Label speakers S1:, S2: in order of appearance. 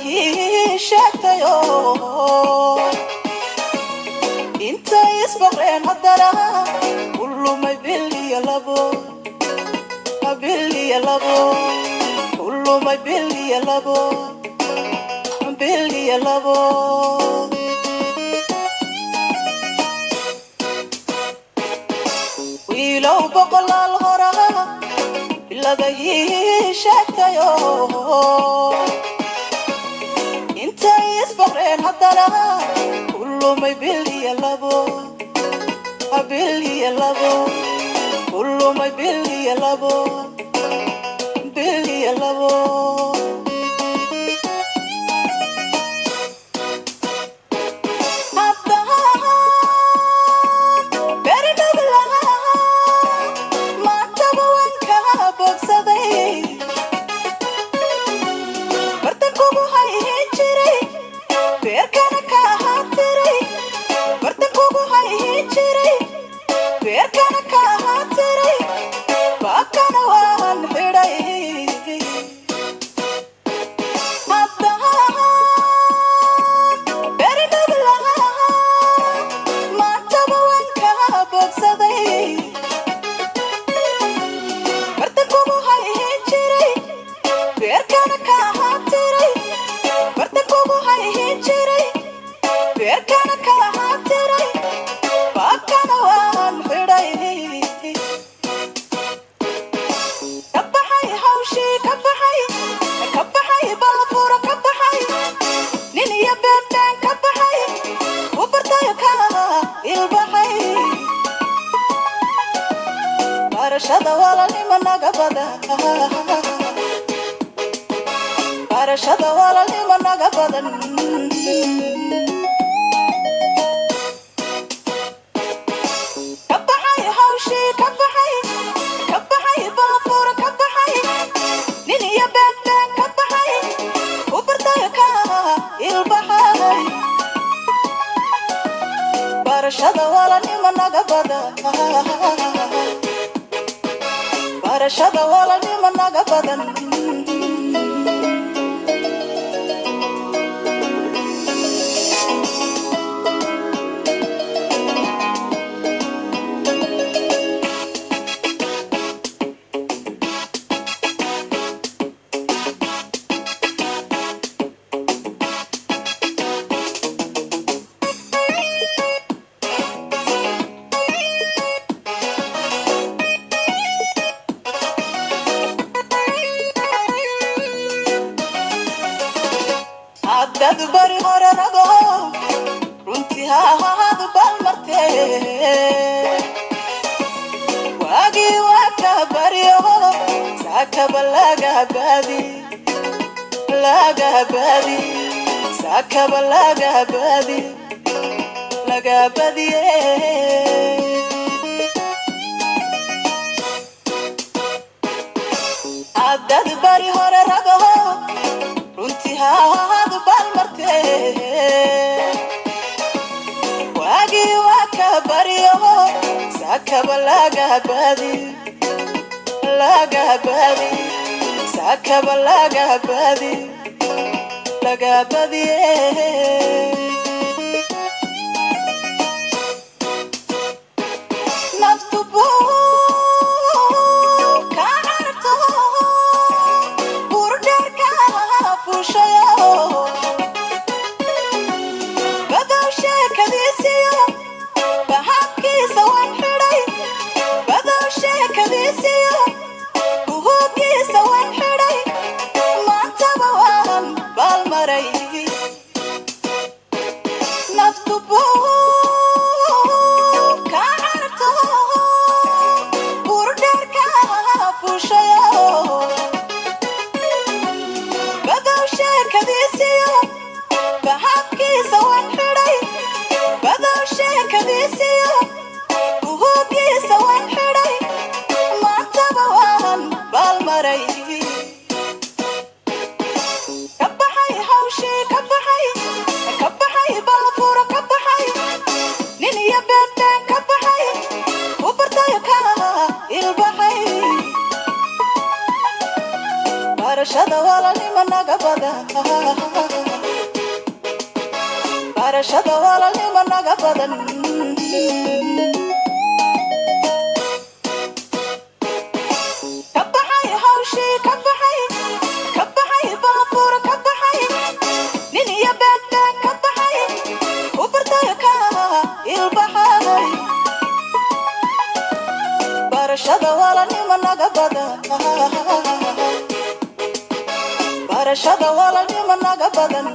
S1: هي شكتيو انت يسبقين هدرها كله ما يبلي يلابو بلي يلابو كله ما يبلي يلابو بلي يلابو ويلو بقل الغرها إلا ذي شكتيو انت يسبقين هدرها كله ما يبلي يلابو بلي يلابو كله ما يبلي يلابو بلي يلابو barashada walaalnimo naga badan barashada walaalnimo naga badan kabaxay hawshi kabaxay baabuur kabaxay nin iyo been kabaxay u bartay ka ilbaxay barashada walaalnimo naga badan barashada walaalnimo naga badan dad bari hore rago runtii haad balmarte wagi waka bariyo sakaba laga badi sakaba laga badi dad bari hore rago runtii haad balmarte wagi waka bariyo sakaba laga badi sakaba laga badi naftu barashada walaalnimo naga badan barashada walaalnimo naga badan kabaxay hawshi kabaxay baafur kabaxay nin iyo beenta kabaxay ubartay ka ilbaxay barashada walaalnimo naga badan barashada walaalnimo naga badan